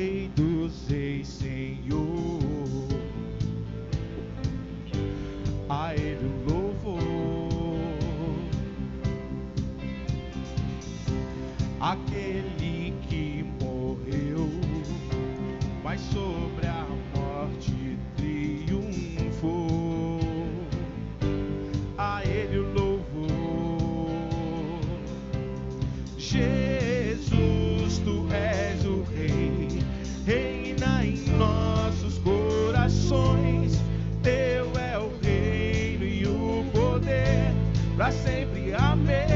Rei dos Reis, Senhor. A Ele o louvor, aquele que morreu, mas sobre a morte triunfou. A Ele o louvor. Jesus, Tu és o Rei, reina em nossos corações. Teu é o reino e o poder, pra sempre. Amém.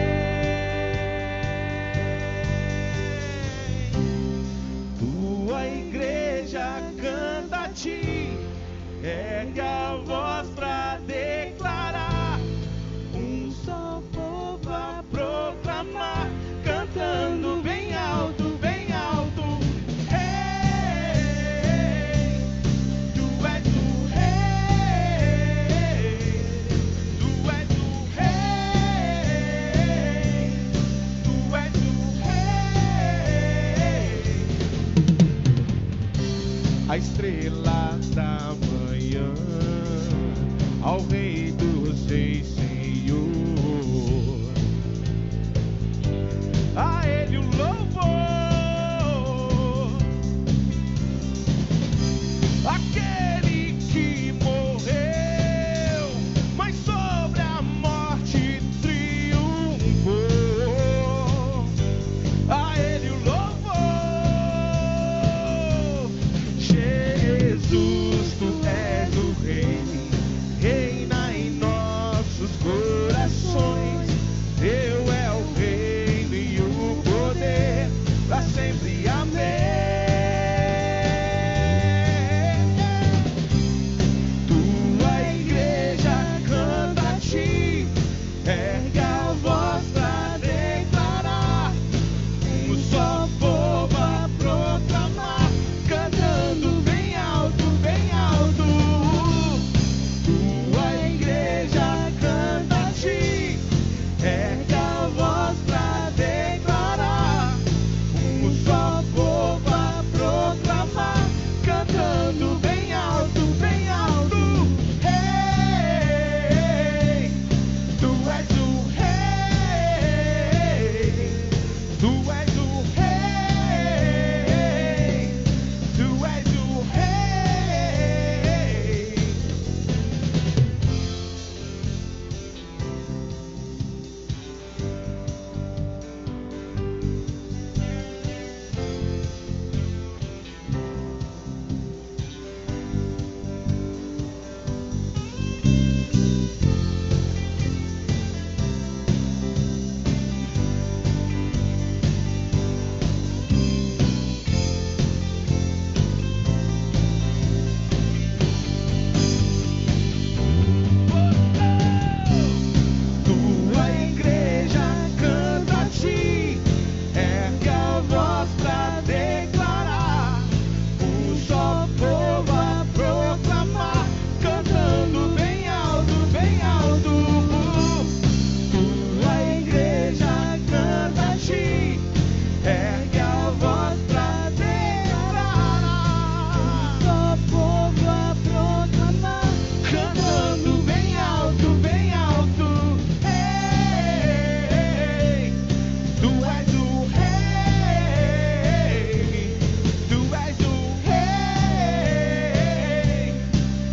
Tua igreja canta a Ti, ergue a voz pra declarar. Um só povo a proclamar, cantando bem alto, bem alto. Rei, Tu és o Rei, Tu és o Rei, Tu és o Rei. A estrela da manhã, ao Rei dos Reis, Senhor. A Ele o louvor, aquele que morreu, mas sobre a morte triunfou. A Ele o louvor. Jesus, Tu és o Rei, reina em nossos corações. Teu é o reino e o poder, pra sempre. Amém. Tua igreja canta a Ti, ergue a voz pra declarar. Um só povo a proclamar, cantando bem alto, bem alto. Tua igreja canta a Ti, ergue a voz pra declarar. Um só povo a proclamar, cantando bem alto, bem alto. Rei, Tu és o Rei, Tu és o Rei, Tu és o Rei. Tua igreja canta a Ti, ergue a voz pra declarar. Um só povo a proclamar, cantando bem alto, bem alto. Tua igreja canta a Ti, ergue a voz pra declarar. Um só povo a proclamar, cantando bem alto, bem alto. Rei, Tu és o Rei, Tu és o Rei,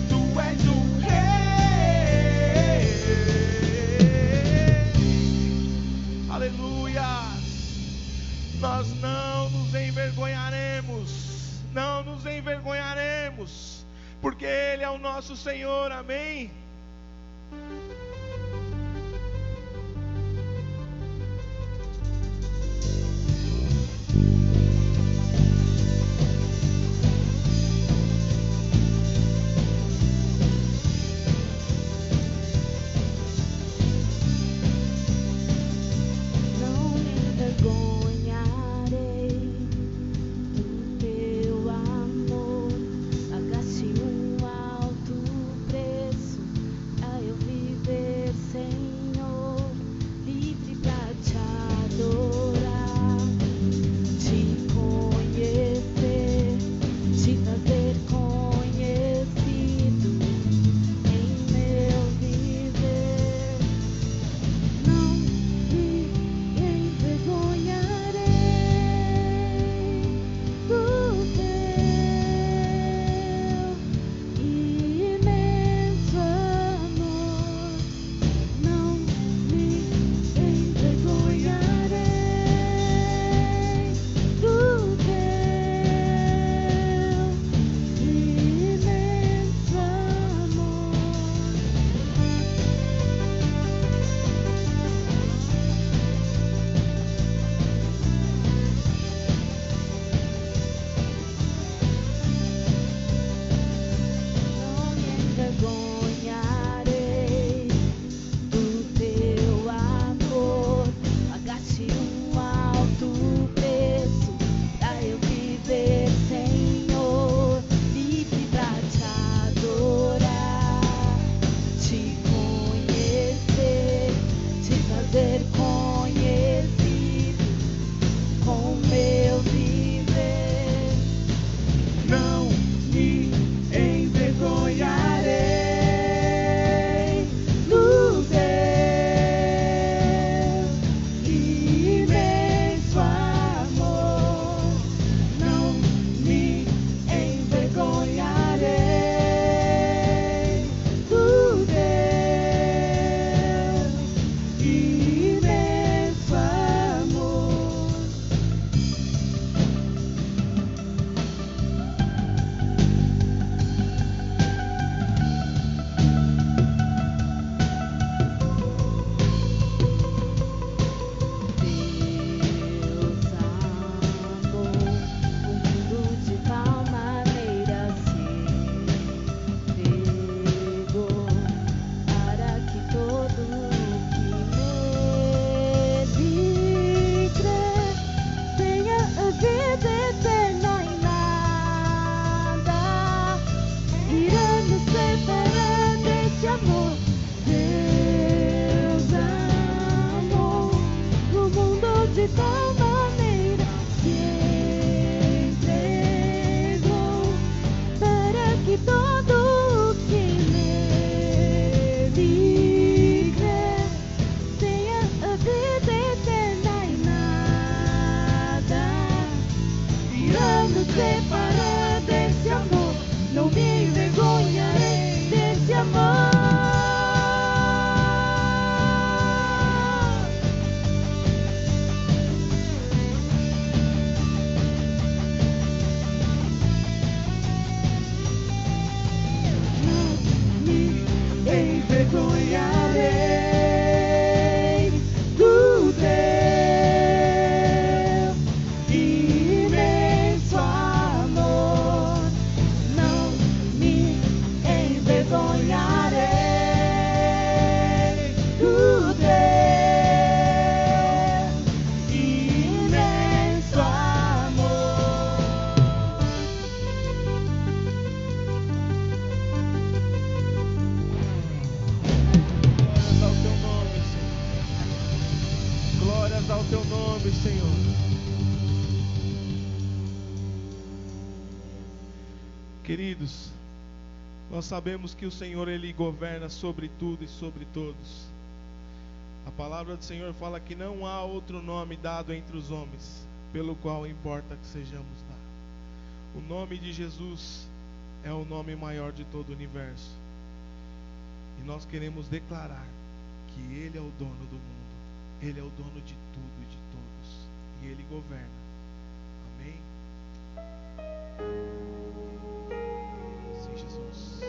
Tu és o Rei. Aleluia. Nós não nos envergonharemos, não nos envergonharemos, porque Ele é o nosso Senhor. Amém. Não me envergonharei do Teu amor, pagaste um alto preço pra eu viver. separar desse amor, não me envergonharei desse amor. Envergonharei do teu imenso amor, não me envergonharei do teu imenso amor. Glórias ao teu nome, Senhor. Queridos, nós sabemos que o Senhor, Ele governa sobre tudo e sobre todos. A palavra do Senhor fala que não há outro nome dado entre os homens, pelo qual importa que sejamos dados. O nome de Jesus é o nome maior de todo o universo. E nós queremos declarar que Ele é o dono do mundo. Ele é o dono de tudo e de todos. E Ele governa. Amém? Sim, Jesus.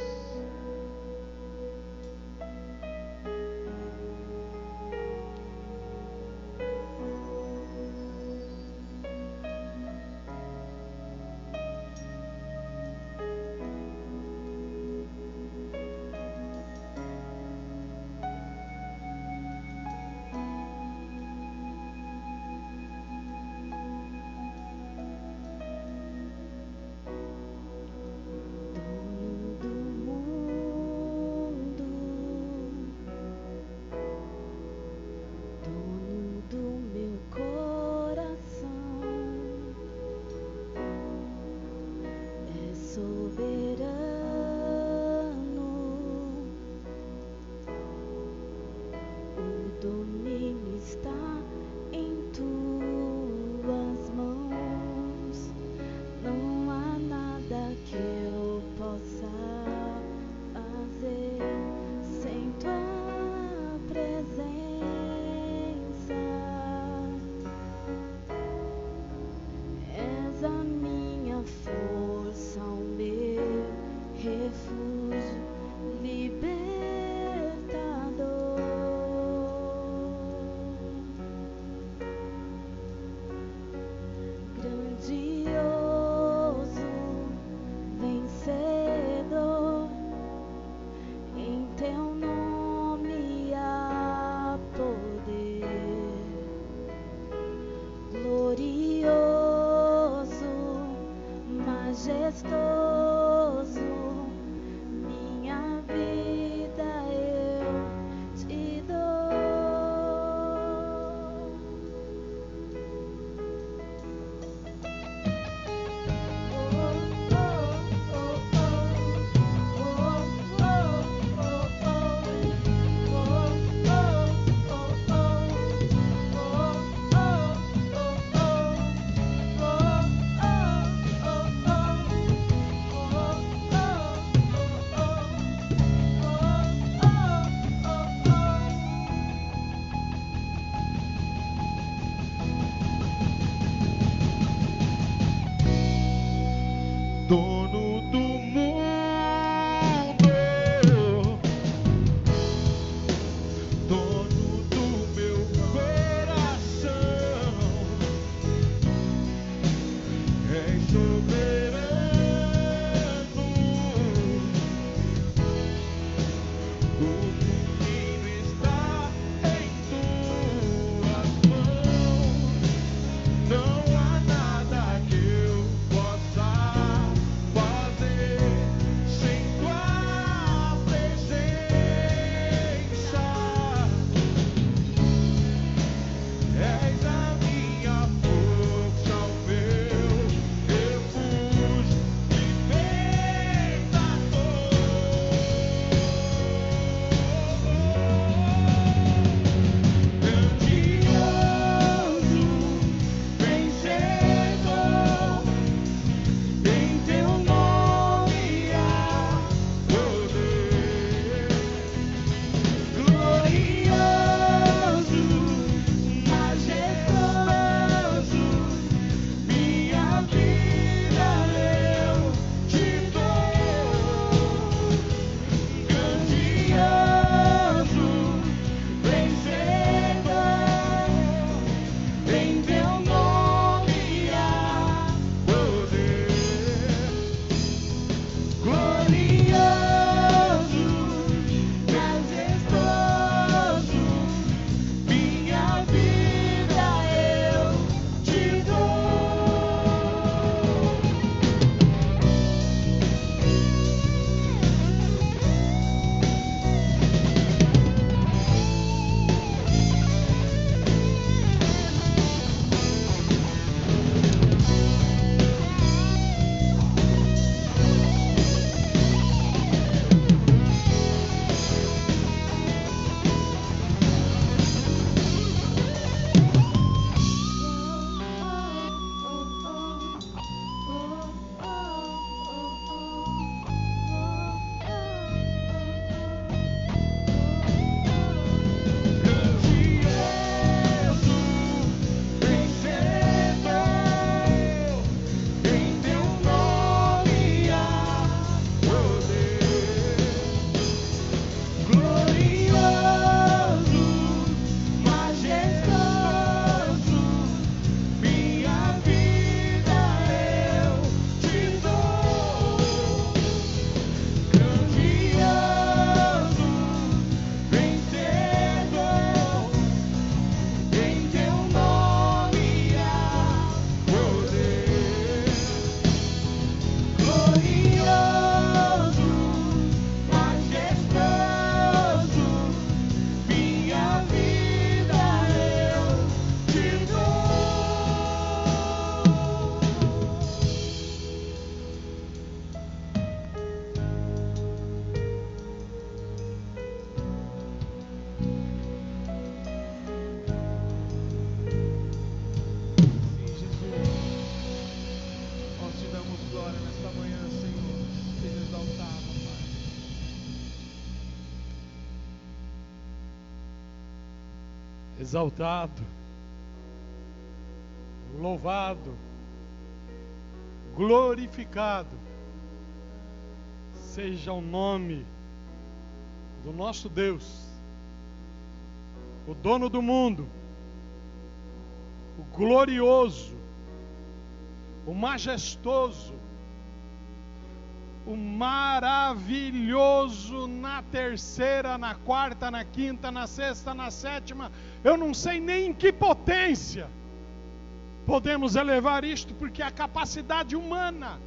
Dono do mundo, dono do meu coração, és soberano, o destino está em tuas mãos, não há nada que eu possa exaltado, louvado, glorificado seja o nome do nosso Deus, o dono do mundo, o glorioso, o majestoso, o maravilhoso, na terceira, na quarta, na quinta, na sexta, na sétima, eu não sei nem em que potência podemos elevar isto, porque a capacidade humana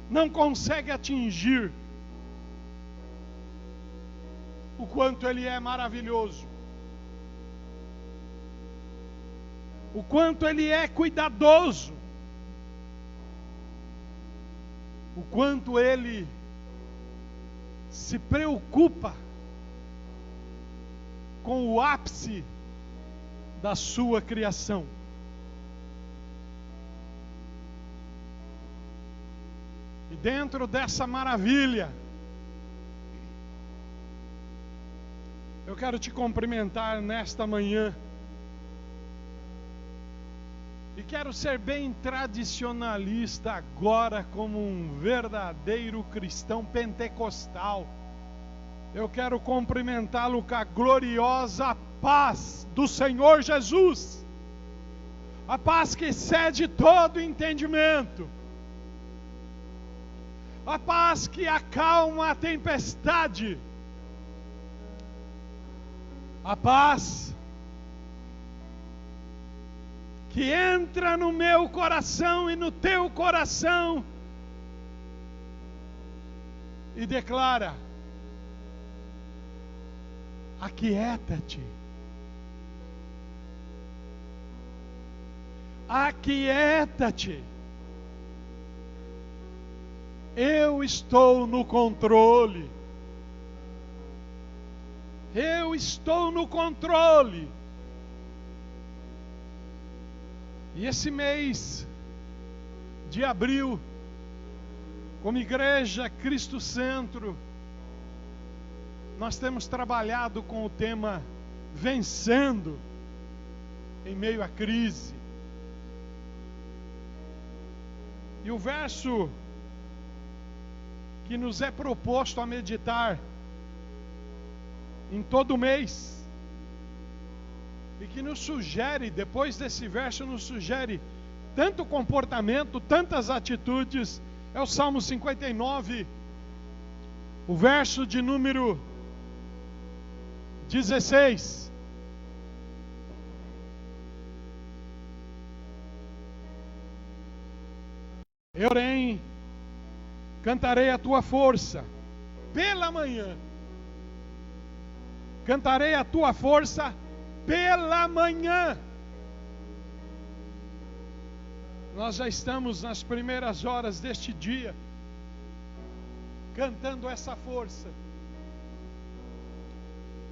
não consegue atingir o quanto Ele é maravilhoso, o quanto Ele é cuidadoso, o quanto Ele se preocupa com o ápice da sua criação. E dentro dessa maravilha, eu quero te cumprimentar nesta manhã. E quero ser bem tradicionalista agora, como um verdadeiro cristão pentecostal. Eu quero cumprimentá-lo com a gloriosa paz do Senhor Jesus. A paz que excede todo entendimento. A paz que acalma a tempestade. A paz que entra no meu coração e no teu coração e declara: aquieta-te. Aquieta-te. Eu estou no controle. Eu estou no controle. E esse mês de abril, como Igreja Cristo Centro, nós temos trabalhado com o tema Vencendo em meio à crise. E o verso que nos é proposto a meditar em todo mês, e que nos sugere, depois desse verso, nos sugere tanto comportamento, tantas atitudes, é o Salmo 59, o verso de número 16. Eu, porém, cantarei a tua força pela manhã. Cantarei a tua força pela manhã. Nós já estamos nas primeiras horas deste dia, cantando essa força.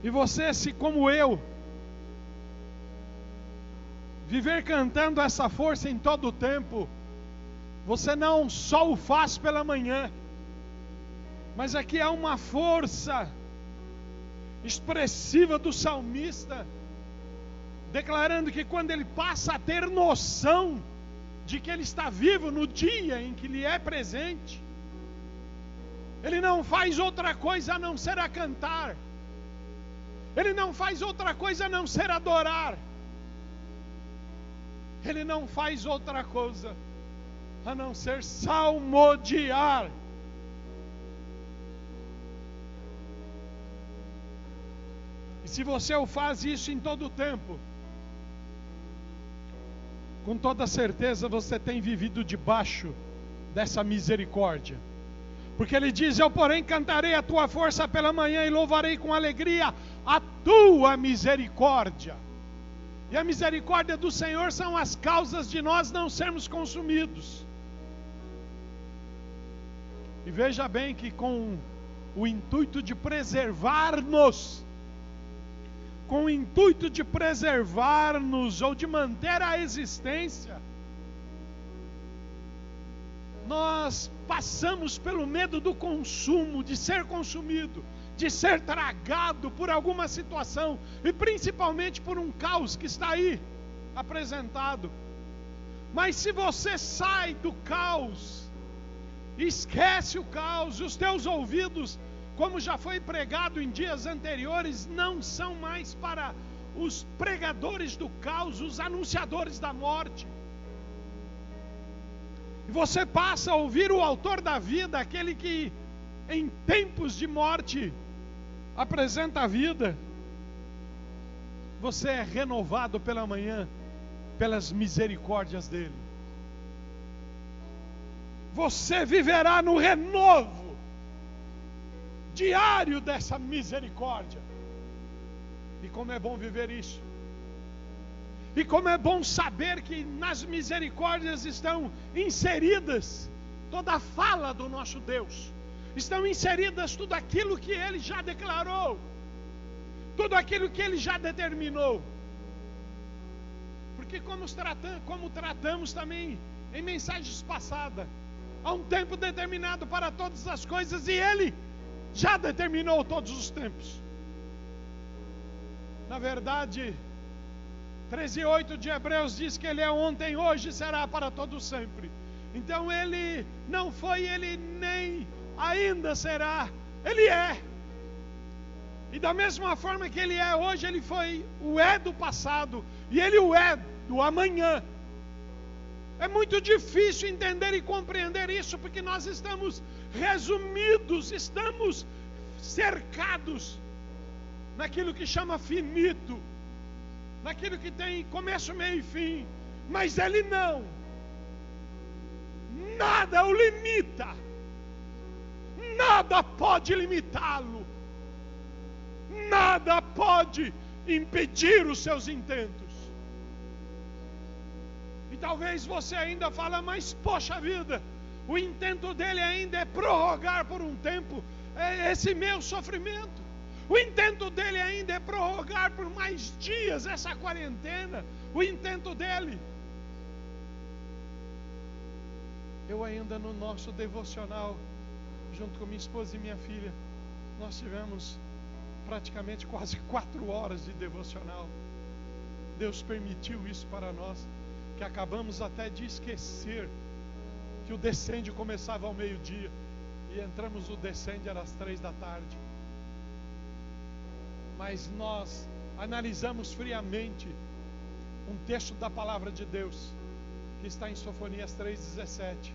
E você, se como eu, viver cantando essa força em todo o tempo, você não só o faz pela manhã, mas aqui há uma força expressiva do salmista, declarando que quando ele passa a ter noção de que ele está vivo no dia em que lhe é presente, ele não faz outra coisa a não ser a cantar, ele não faz outra coisa a não ser adorar, ele não faz outra coisa a não ser salmodiar. E se você o faz isso em todo o tempo, com toda certeza você tem vivido debaixo dessa misericórdia. Porque ele diz: eu porém cantarei a tua força pela manhã e louvarei com alegria a tua misericórdia. E a misericórdia do Senhor são as causas de nós não sermos consumidos. E veja bem que com o intuito de preservar-nos, com o intuito de preservar-nos ou de manter a existência, nós passamos pelo medo do consumo, de ser consumido, de ser tragado por alguma situação, e principalmente por um caos que está aí apresentado. Mas se você sai do caos, esquece o caos, e os teus ouvidos, como já foi pregado em dias anteriores, não são mais para os pregadores do caos, os anunciadores da morte. E você passa a ouvir o autor da vida, aquele que em tempos de morte apresenta a vida. Você é renovado pela manhã, pelas misericórdias dele. Você viverá no renovo diário dessa misericórdia. E como é bom viver isso. E como é bom saber que nas misericórdias estão inseridas toda a fala do nosso Deus. Estão inseridas tudo aquilo que Ele já declarou. Tudo aquilo que Ele já determinou. Porque como tratamos também em mensagens passadas, há um tempo determinado para todas as coisas e Ele já determinou todos os tempos. Na verdade, 13:8 de Hebreus diz que Ele é ontem, hoje e será para todo sempre. Então Ele não foi, Ele nem ainda será, Ele é. E da mesma forma que Ele é hoje, Ele foi o é do passado e Ele o é do amanhã. É muito difícil entender e compreender isso, porque nós estamos resumidos, estamos cercados naquilo que chama finito, naquilo que tem começo, meio e fim. Mas Ele não. Nada o limita. Nada pode limitá-lo. Nada pode impedir os seus intentos. E talvez você ainda fale, mas poxa vida, o intento dele ainda é prorrogar por um tempo esse meu sofrimento. O intento dele ainda é prorrogar por mais dias essa quarentena. O intento dele. Eu ainda no nosso devocional, junto com minha esposa e minha filha, nós tivemos praticamente quase 4 horas de devocional. Deus permitiu isso para nós, que acabamos até de esquecer que o descende começava ao meio-dia e entramos no descende às 3 da tarde. Mas nós analisamos friamente um texto da palavra de Deus que está em Sofonias 3:17.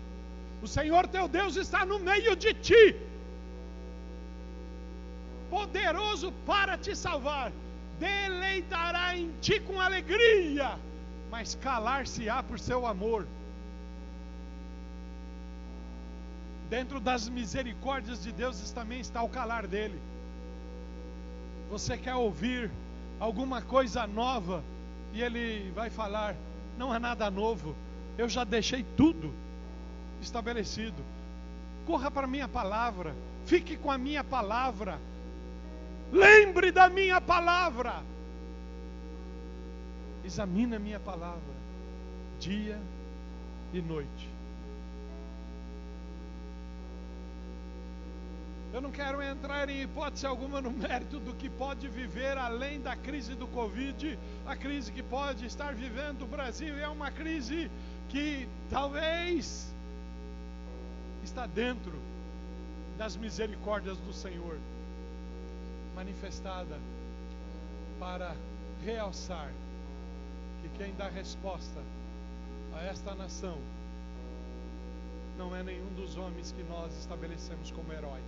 O Senhor teu Deus está no meio de ti, poderoso para te salvar, deleitará em ti com alegria, mas calar-se-á por seu amor. Dentro das misericórdias de Deus também está o calar dele. Você quer ouvir alguma coisa nova e ele vai falar, não é nada novo, eu já deixei tudo estabelecido. Corra para a minha palavra, fique com a minha palavra, lembre da minha palavra, examine a minha palavra dia e noite. Eu não quero entrar em hipótese alguma no mérito do que pode viver além da crise do Covid, a crise que pode estar vivendo o Brasil. É uma crise que talvez está dentro das misericórdias do Senhor, manifestada para realçar que quem dá resposta a esta nação não é nenhum dos homens que nós estabelecemos como herói.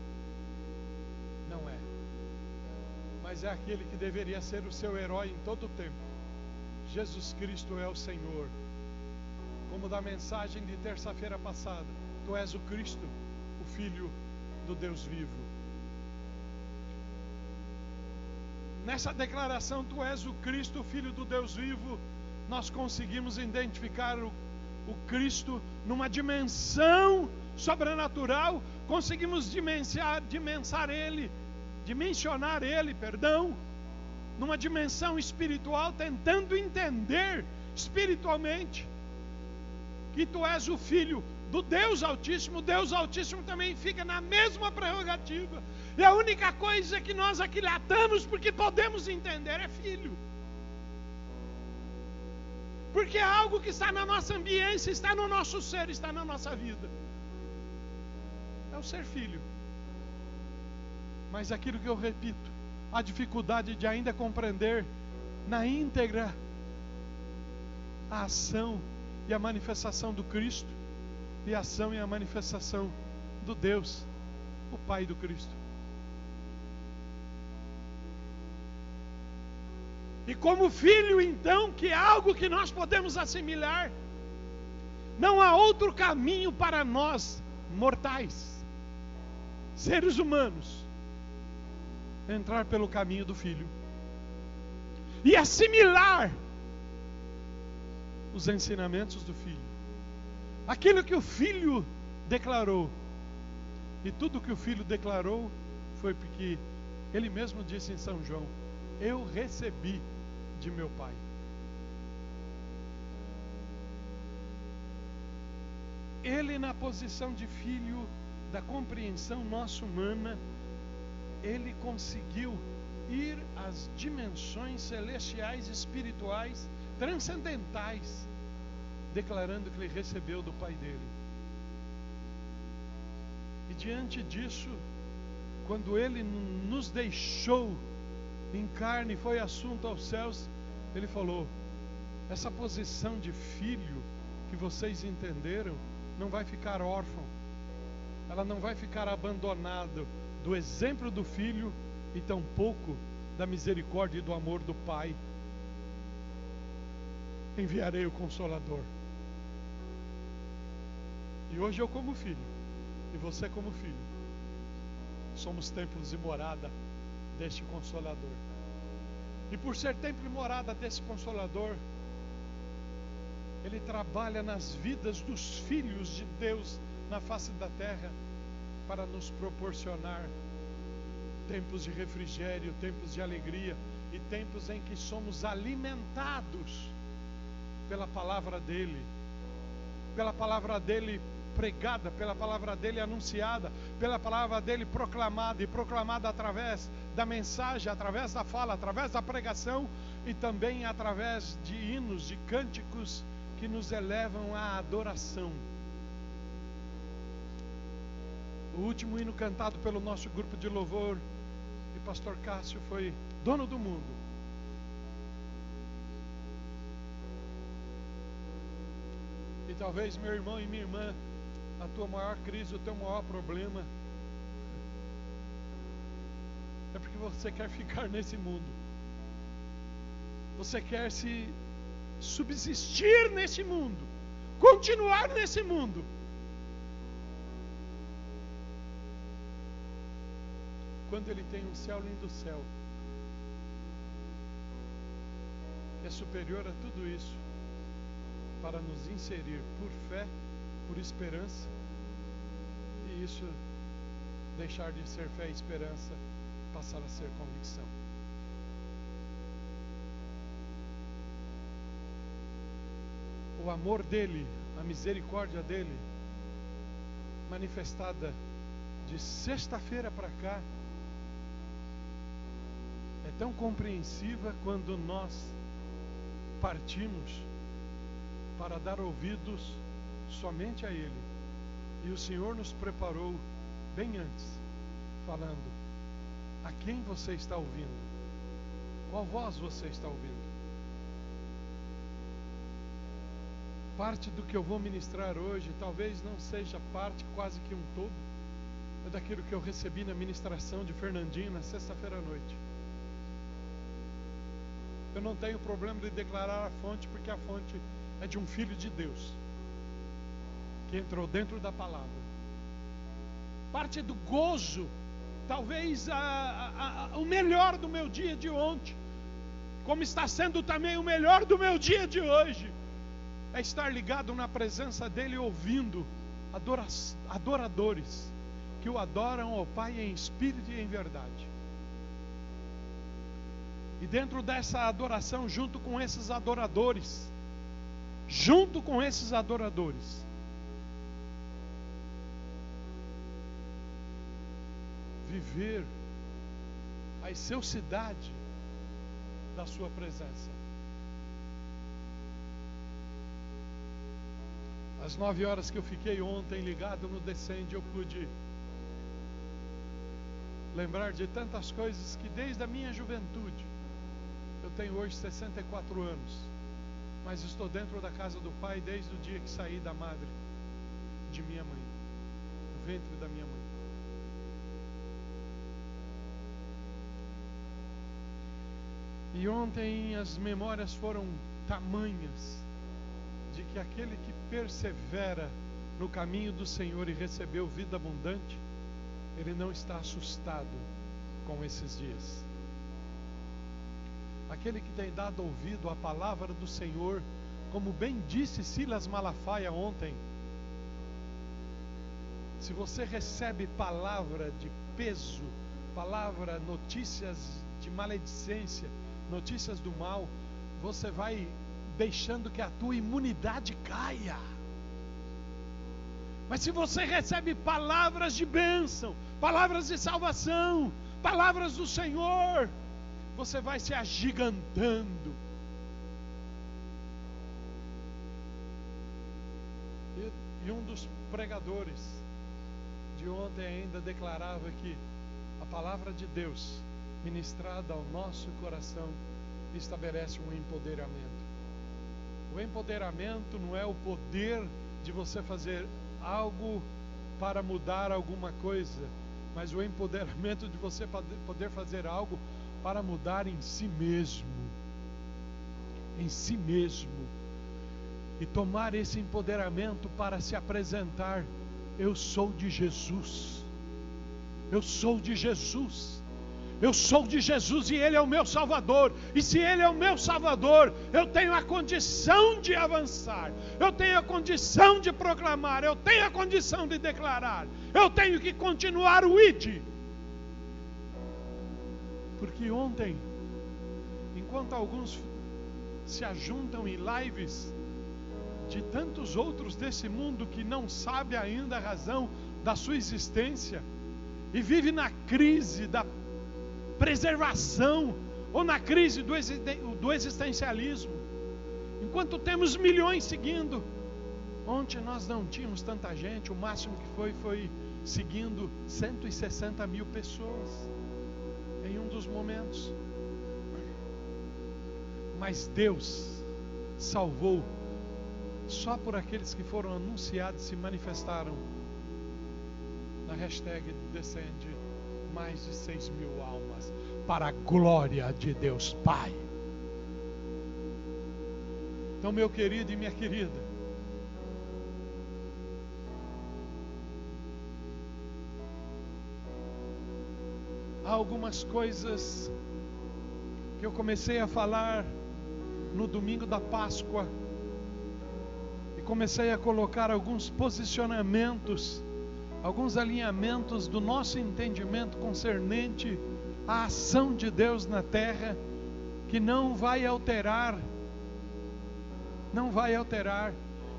Não é. Mas é aquele que deveria ser o seu herói em todo o tempo. Jesus Cristo é o Senhor. Como da mensagem de terça-feira passada, tu és o Cristo, o Filho do Deus vivo. Nessa declaração, tu és o Cristo, o Filho do Deus vivo, nós conseguimos identificar o Cristo numa dimensão sobrenatural, conseguimos dimensionar ele, numa dimensão espiritual, tentando entender espiritualmente que tu és o Filho do Deus Altíssimo. O Deus Altíssimo também fica na mesma prerrogativa. E a única coisa que nós aquilatamos, porque podemos entender, é filho. Porque é algo que está na nossa ambiência, está no nosso ser, está na nossa vida. É o ser filho. Mas aquilo que eu repito, a dificuldade de ainda compreender na íntegra a ação e a manifestação do Cristo, e a ação e a manifestação do Deus, o Pai do Cristo. E como filho, então, que é algo que nós podemos assimilar, não há outro caminho para nós, mortais, seres humanos, entrar pelo caminho do filho e assimilar os ensinamentos do filho, aquilo que o filho declarou. E tudo que o filho declarou foi porque ele mesmo disse em São João: eu recebi de meu pai. Ele, na posição de filho, da compreensão nossa humana, ele conseguiu ir às dimensões celestiais, espirituais, transcendentais, declarando que ele recebeu do pai dele. E diante disso, quando ele nos deixou em carne, foi assunto aos céus, ele falou: essa posição de filho que vocês entenderam não vai ficar órfão, ela não vai ficar abandonada do exemplo do filho e tampouco da misericórdia e do amor do pai. Enviarei o Consolador. E hoje eu, como filho, e você como filho, somos templos e morada deste Consolador. E por ser templo e morada desse Consolador, ele trabalha nas vidas dos filhos de Deus na face da terra, para nos proporcionar tempos de refrigério, tempos de alegria e tempos em que somos alimentados pela palavra dele pregada, pela palavra dele anunciada, pela palavra dele proclamada, e proclamada através da mensagem, através da fala, através da pregação, e também através de hinos, de cânticos que nos elevam à adoração. O último hino cantado pelo nosso grupo de louvor e pastor Cássio foi Dono do Mundo. E talvez, meu irmão e minha irmã, a tua maior crise, o teu maior problema é porque você quer ficar nesse mundo. Você quer se subsistir nesse mundo, continuar nesse mundo. Quando ele tem um céu lindo do céu, é superior a tudo isso, para nos inserir por fé, por esperança, e isso deixar de ser fé e esperança, passar a ser convicção. O amor dele, a misericórdia dele, manifestada de sexta-feira para cá, é tão compreensiva quando nós partimos para dar ouvidos somente a ele. E o Senhor nos preparou bem antes, falando: a quem você está ouvindo? Qual voz você está ouvindo? Parte do que eu vou ministrar hoje, talvez não seja parte, quase que um todo, é daquilo que eu recebi na ministração de Fernandinho na sexta-feira à noite. Eu não tenho problema de declarar a fonte, porque a fonte é de um filho de Deus, que entrou dentro da palavra. Parte do gozo, talvez o melhor do meu dia de ontem, como está sendo também o melhor do meu dia de hoje, é estar ligado na presença dele, ouvindo adoradores que o adoram ao Pai em espírito e em verdade. E dentro dessa adoração, junto com esses adoradores, viver a excelsidade da sua presença. Às 9 horas que eu fiquei ontem ligado no Descende, eu pude lembrar de tantas coisas que desde a minha juventude, eu tenho hoje 64 anos, mas estou dentro da casa do Pai desde o dia que saí da madre de minha mãe, do ventre da minha mãe. E ontem as memórias foram tamanhas de que aquele que persevera no caminho do Senhor e recebeu vida abundante, ele não está assustado com esses dias. Aquele que tem dado ouvido à palavra do Senhor, como bem disse Silas Malafaia ontem, se você recebe palavra de peso, palavra, notícias de maledicência, notícias do mal, você vai deixando que a tua imunidade caia. Mas se você recebe palavras de bênção, palavras de salvação, palavras do Senhor, você vai se agigantando. E um dos pregadores de ontem ainda declarava que a palavra de Deus ministrada ao nosso coração estabelece um empoderamento. O empoderamento não é o poder de você fazer algo para mudar alguma coisa, mas o empoderamento de você poder fazer algo para mudar em si mesmo. Em si mesmo. E tomar esse empoderamento para se apresentar. Eu sou de Jesus. Eu sou de Jesus. Eu sou de Jesus e Ele é o meu Salvador. E se Ele é o meu Salvador, eu tenho a condição de avançar. Eu tenho a condição de proclamar. Eu tenho a condição de declarar. Eu tenho que continuar o ID. Porque ontem, enquanto alguns se ajuntam em lives de tantos outros desse mundo que não sabe ainda a razão da sua existência e vive na crise da preservação ou na crise do existencialismo, enquanto temos milhões seguindo. Ontem nós não tínhamos tanta gente, o máximo que foi seguindo 160 mil pessoas em um dos momentos. Mas Deus salvou só por aqueles que foram anunciados e se manifestaram na hashtag Descende mais de 6 mil almas para a glória de Deus Pai. Então, meu querido e minha querida, há algumas coisas que eu comecei a falar no domingo da Páscoa e comecei a colocar alguns posicionamentos, alguns alinhamentos do nosso entendimento concernente à ação de Deus na terra, que não vai alterar,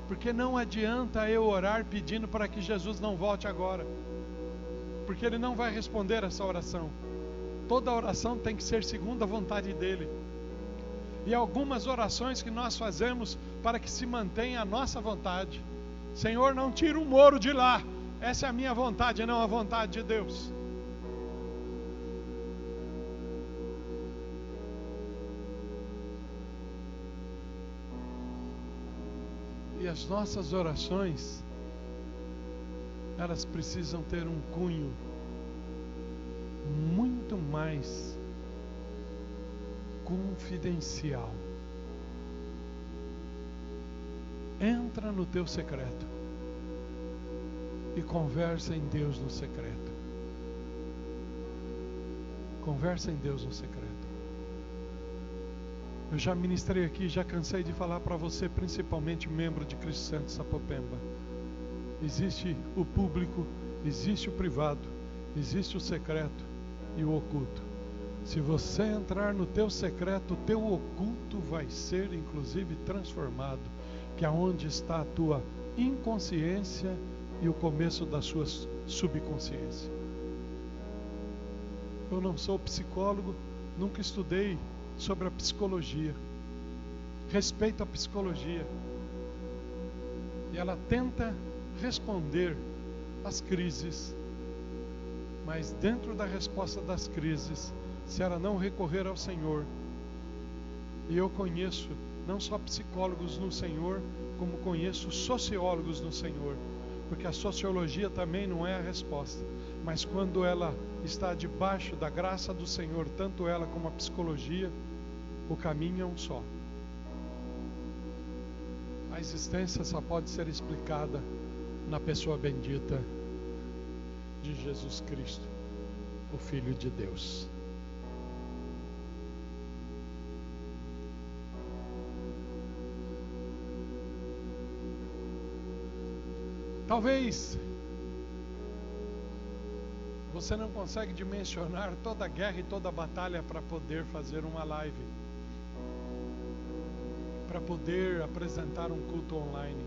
porque não adianta eu orar pedindo para que Jesus não volte agora, porque Ele não vai responder essa oração. Toda oração tem que ser segundo a vontade dEle. E algumas orações que nós fazemos para que se mantenha a nossa vontade. Senhor, não tira o muro de lá. Essa é a minha vontade, não a vontade de Deus. E as nossas orações, elas precisam ter um cunho muito mais confidencial. Entra no teu secreto e conversa em Deus no secreto. Conversa em Deus no secreto. Eu já ministrei aqui, já cansei de falar para você, principalmente membro de Cristo Santo Sapopemba. Existe o público, existe o privado, existe o secreto e o oculto. Se você entrar no teu secreto, o teu oculto vai ser inclusive transformado, que é onde está a tua inconsciência e o começo da sua subconsciência. Eu não sou psicólogo, nunca estudei sobre a psicologia. Respeito a psicologia. E ela tenta responder às crises. Mas dentro da resposta das crises, se ela não recorrer ao Senhor, e eu conheço não só psicólogos no Senhor, como conheço sociólogos no Senhor, porque a sociologia também não é a resposta, mas quando ela está debaixo da graça do Senhor, tanto ela como a psicologia, o caminho é um só. A existência só pode ser explicada na pessoa bendita de Jesus Cristo, o Filho de Deus. Talvez você não consegue dimensionar toda a guerra e toda a batalha para poder fazer uma live, para poder apresentar um culto online.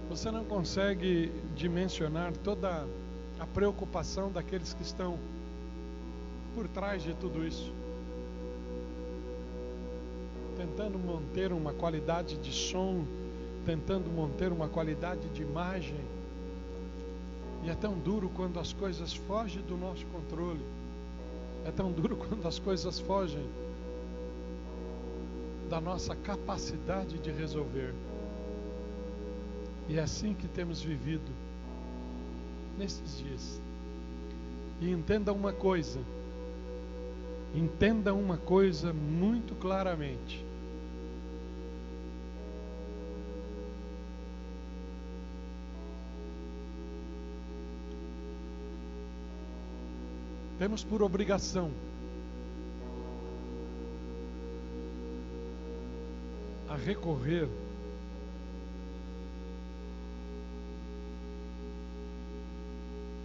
Você não consegue dimensionar toda a preocupação daqueles que estão por trás de tudo isso, tentando manter uma qualidade de som, tentando manter uma qualidade de imagem. E é tão duro quando as coisas fogem do nosso controle. É tão duro quando as coisas fogem da nossa capacidade de resolver. E é assim que temos vivido nesses dias. E entenda uma coisa muito claramente. Temos por obrigação a recorrer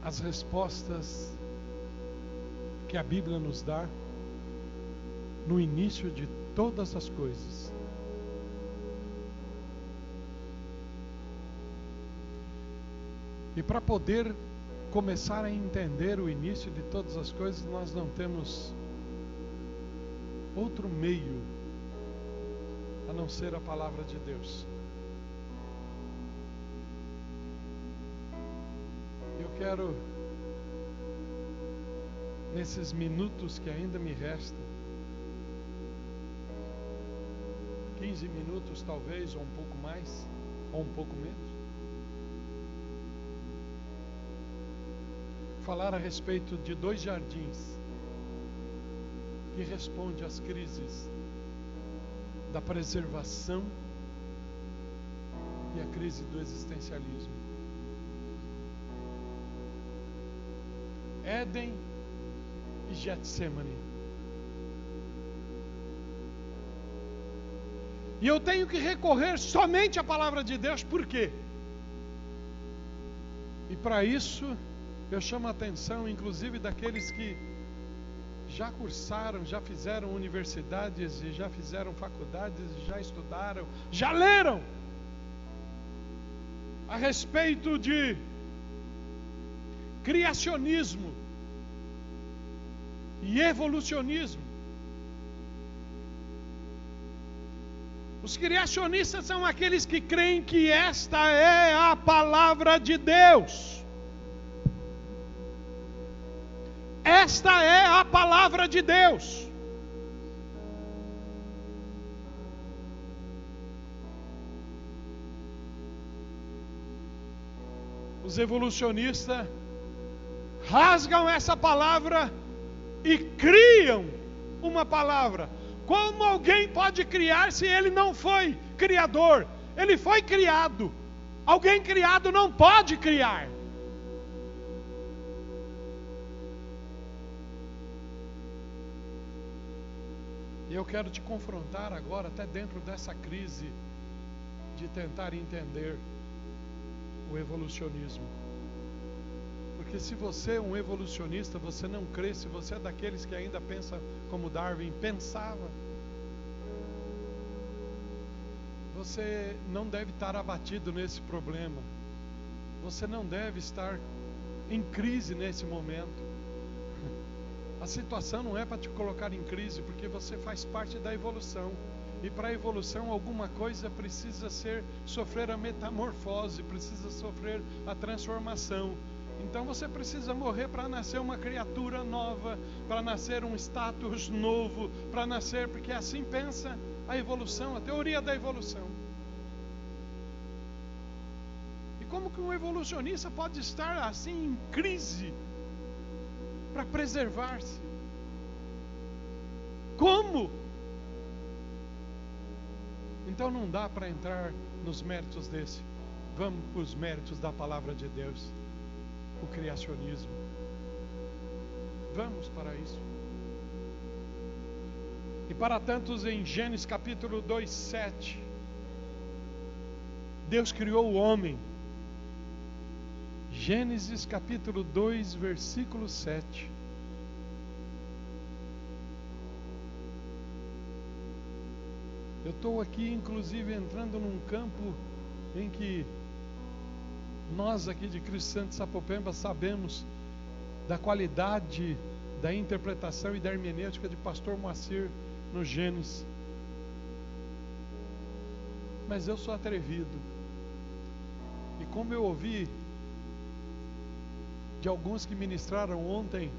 às respostas que a Bíblia nos dá no início de todas as coisas. E para poder começar a entender o início de todas as coisas, nós não temos outro meio a não ser a palavra de Deus. Eu quero, nesses minutos que ainda me restam, 15 minutos talvez, ou um pouco mais, ou um pouco menos, falar a respeito de 2 jardins que respondem às crises da preservação e a crise do existencialismo. Éden e Getsemane. E eu tenho que recorrer somente à palavra de Deus, por quê? E para isso eu chamo a atenção, inclusive, daqueles que já cursaram, já fizeram universidades, e já fizeram faculdades, e já estudaram, já leram a respeito de criacionismo e evolucionismo. Os criacionistas são aqueles que creem que esta é a palavra de Deus. Esta é a palavra de Deus. Os evolucionistas rasgam essa palavra e criam uma palavra. Como alguém pode criar se ele não foi criador? Ele foi criado. Alguém criado não pode criar. E eu quero te confrontar agora, até dentro dessa crise de tentar entender o evolucionismo. Porque se você é um evolucionista, você não crê, se você é daqueles que ainda pensa como Darwin pensava, você não deve estar abatido nesse problema. Você não deve estar em crise nesse momento. A situação não é para te colocar em crise, porque você faz parte da evolução. E para a evolução, alguma coisa precisa sofrer a metamorfose, precisa sofrer a transformação. Então você precisa morrer para nascer uma criatura nova, para nascer um status novo, para nascer, porque assim pensa a evolução, a teoria da evolução. E como que um evolucionista pode estar assim em crise para preservar-se? Como? Então não dá para entrar nos méritos desse. Vamos para os méritos da palavra de Deus, o criacionismo. Vamos para isso. E para tantos, em Gênesis capítulo 2:7, Deus criou o homem. Gênesis capítulo 2, versículo 7. Eu estou aqui, inclusive, entrando num campo em que nós aqui de Cristo Santo Sapopemba sabemos da qualidade da interpretação e da hermenêutica de pastor Moacir no Gênesis. Mas eu sou atrevido. E como eu ouvi de alguns que ministraram ontem,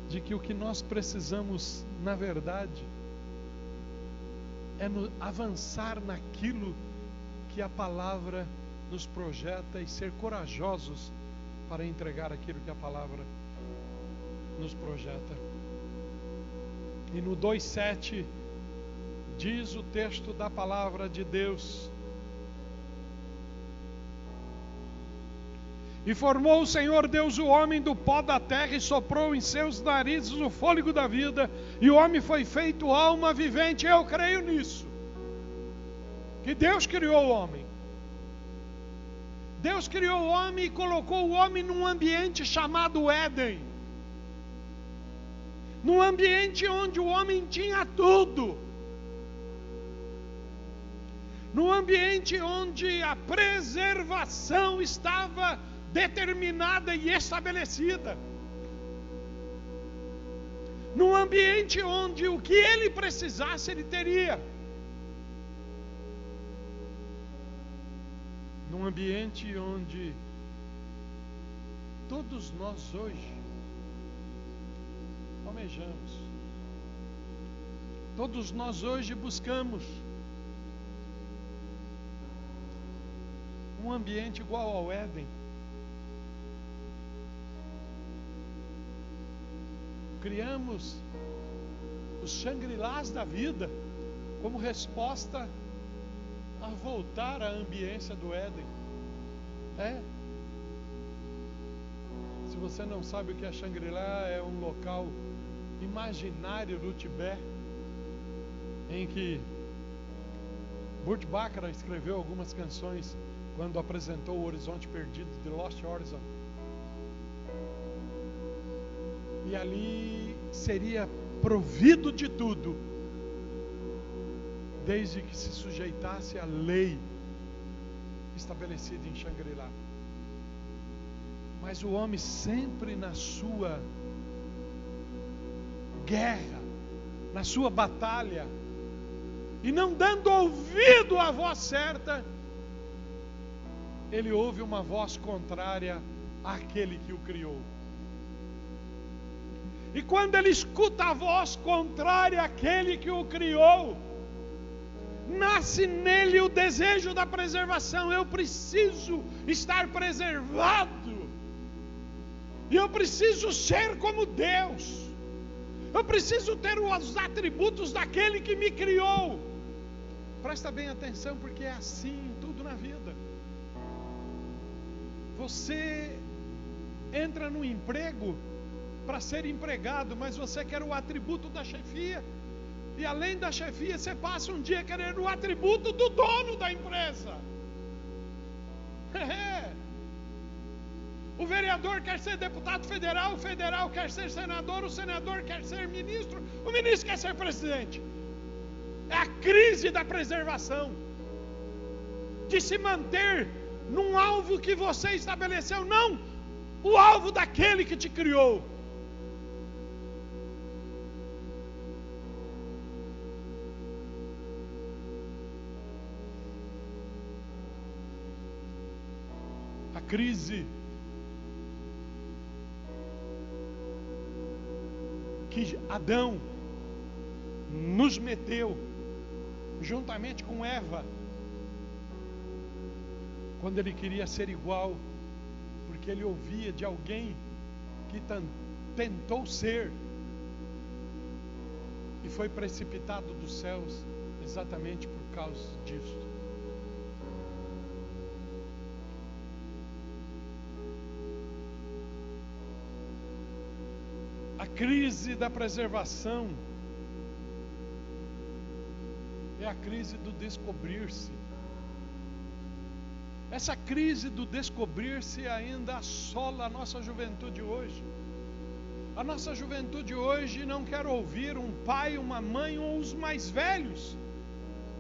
de que o que nós precisamos, na verdade, é avançar naquilo que a palavra nos projeta e ser corajosos para entregar aquilo que a palavra nos projeta. E no 2:7 diz o texto da palavra de Deus: e formou o Senhor Deus o homem do pó da terra e soprou em seus narizes o fôlego da vida, e o homem foi feito alma vivente. Eu creio nisso, que Deus criou o homem. Deus criou o homem e colocou o homem num ambiente chamado Éden, num ambiente onde o homem tinha tudo, num ambiente onde a preservação estava determinada e estabelecida, num ambiente onde o que ele precisasse ele teria, num ambiente onde todos nós hoje almejamos, todos nós hoje buscamos um ambiente igual ao Éden. Criamos os Shangri-Las da vida como resposta a voltar à ambiência do Éden. Se você não sabe o que é Shangri-La, é um local imaginário do Tibete, em que Burt Bacharach escreveu algumas canções quando apresentou o Horizonte Perdido, The Lost Horizon. E ali seria provido de tudo, desde que se sujeitasse à lei estabelecida em Shangri-La. Mas o homem sempre na sua guerra, na sua batalha, e não dando ouvido à voz certa, ele ouve uma voz contrária àquele que o criou. E quando ele escuta a voz contrária àquele que o criou, nasce nele o desejo da preservação. Eu preciso estar preservado. E eu preciso ser como Deus. Eu preciso ter os atributos daquele que me criou. Presta bem atenção, porque é assim em tudo na vida. Você entra no emprego para ser empregado, mas você quer o atributo da chefia, e além da chefia você passa um dia querendo o atributo do dono da empresa. O vereador quer ser deputado federal, o federal quer ser senador, o senador quer ser ministro, o ministro quer ser presidente. É a crise da preservação, de se manter num alvo que você estabeleceu. Não, o alvo daquele que te criou. A crise que Adão nos meteu, juntamente com Eva, quando ele queria ser igual, porque ele ouvia de alguém que tentou ser e foi precipitado dos céus exatamente por causa disso. A crise da preservação é a crise do descobrir-se. Essa crise do descobrir-se ainda assola a nossa juventude hoje. A nossa juventude hoje não quer ouvir um pai, uma mãe ou os mais velhos,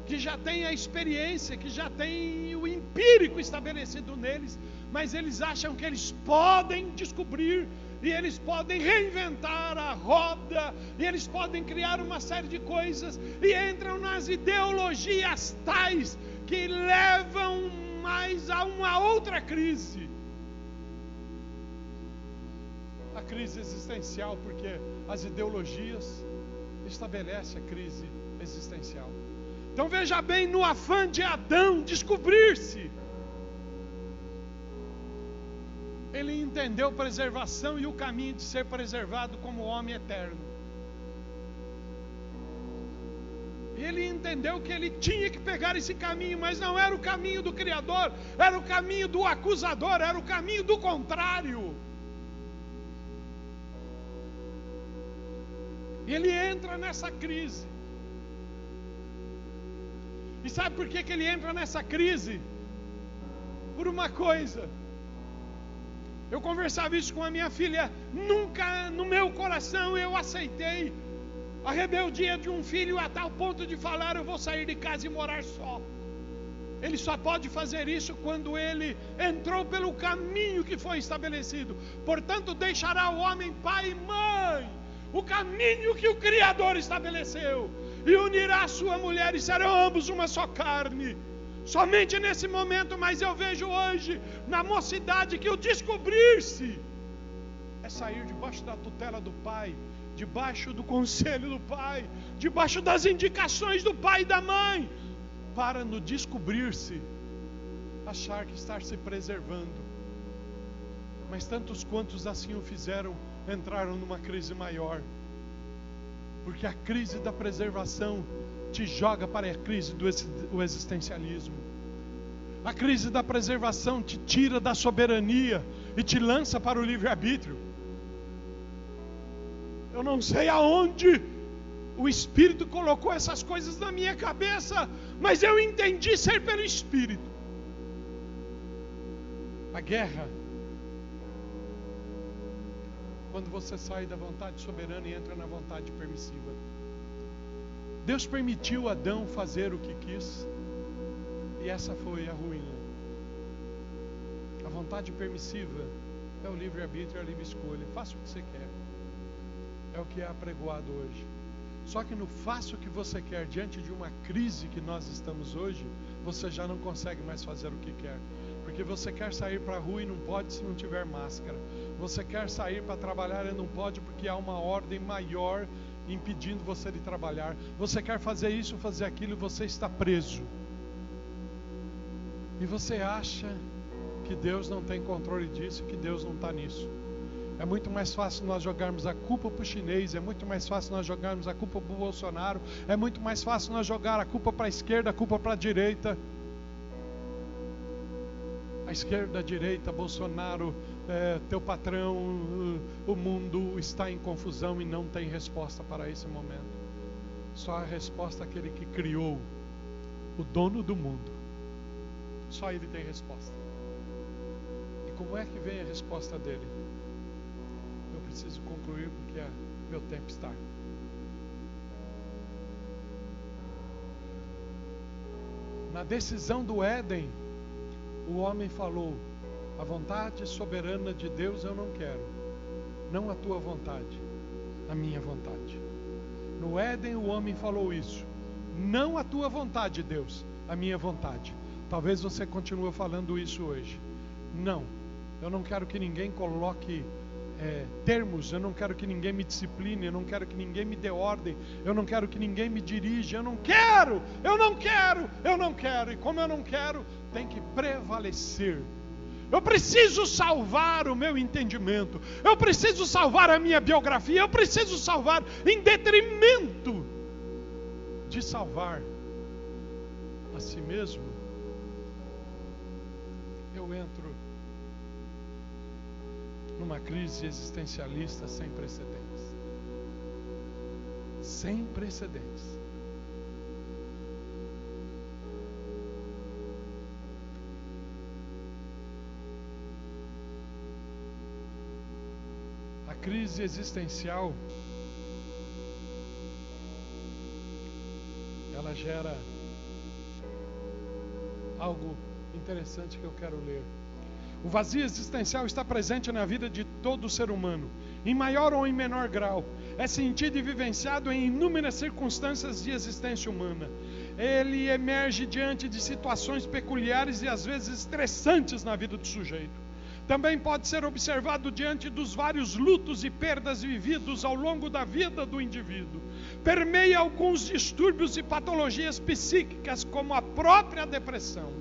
que já têm a experiência, que já têm o empírico estabelecido neles, mas eles acham que eles podem descobrir, e eles podem reinventar a roda, e eles podem criar uma série de coisas, e entram nas ideologias tais que levam mais a uma outra crise. A crise existencial, porque as ideologias estabelecem a crise existencial. Então veja bem, no afã de Adão descobrir-se, ele entendeu preservação e o caminho de ser preservado como homem eterno. Ele entendeu que ele tinha que pegar esse caminho, mas não era o caminho do Criador, era o caminho do acusador, era o caminho do contrário. E ele entra nessa crise. E sabe por que ele entra nessa crise? Por uma coisa. Eu conversava isso com a minha filha. Nunca no meu coração eu aceitei a rebeldia de um filho a tal ponto de falar: eu vou sair de casa e morar só. Ele só pode fazer isso quando ele entrou pelo caminho que foi estabelecido. Portanto, deixará o homem pai e mãe, o caminho que o Criador estabeleceu, e unirá a sua mulher, e serão ambos uma só carne. Somente nesse momento. Mas eu vejo hoje na mocidade que o descobrir-se é sair debaixo da tutela do pai, debaixo do conselho do pai, debaixo das indicações do pai e da mãe, para no descobrir-se achar que está se preservando. Mas tantos quantos assim o fizeram entraram numa crise maior, porque a crise da preservação te joga para a crise do existencialismo. A crise da preservação te tira da soberania e te lança para o livre-arbítrio. Eu não sei aonde o Espírito colocou essas coisas na minha cabeça, mas eu entendi ser pelo Espírito. A guerra, quando você sai da vontade soberana e entra na vontade permissiva. Deus permitiu Adão fazer o que quis, e essa foi a ruína. A vontade permissiva é o livre-arbítrio, é a livre escolha. Faça o que você quer. É o que é apregoado hoje. Só que no faça o que você quer, diante de uma crise que nós estamos hoje, você já não consegue mais fazer o que quer. Porque você quer sair para a rua e não pode se não tiver máscara. Você quer sair para trabalhar e não pode porque há uma ordem maior impedindo você de trabalhar. Você quer fazer isso, fazer aquilo, você está preso. E você acha que Deus não tem controle disso, que Deus não está nisso. É muito mais fácil nós jogarmos a culpa para o chinês, é muito mais fácil nós jogarmos a culpa para o Bolsonaro, é muito mais fácil nós jogar a culpa para a esquerda, a culpa para a direita. A esquerda, a direita, Bolsonaro, teu patrão, o mundo está em confusão e não tem resposta para esse momento. Só a resposta aquele que criou, o dono do mundo. Só ele tem resposta. E como é que vem a resposta dele? Eu preciso concluir porque meu tempo está. Na decisão do Éden, o homem falou: A vontade soberana de Deus eu não quero. Não a tua vontade, a minha vontade. No Éden o homem falou isso. Não a tua vontade, Deus, a minha vontade. Talvez você continue falando isso hoje. Não, eu não quero que ninguém coloque termos, eu não quero que ninguém me discipline, eu não quero que ninguém me dê ordem, eu não quero que ninguém me dirija, eu não quero. E como eu não quero, tem que prevalecer. Eu preciso salvar o meu entendimento, eu preciso salvar a minha biografia, eu preciso salvar em detrimento de salvar a si mesmo. Eu entro numa crise existencialista sem precedentes. Sem precedentes. A crise existencial, ela gera algo interessante que eu quero ler. O vazio existencial está presente na vida de todo ser humano, em maior ou em menor grau. É sentido e vivenciado em inúmeras circunstâncias de existência humana. Ele emerge diante de situações peculiares e às vezes estressantes na vida do sujeito. Também pode ser observado diante dos vários lutos e perdas vividos ao longo da vida do indivíduo. Permeia alguns distúrbios e patologias psíquicas, como a própria depressão.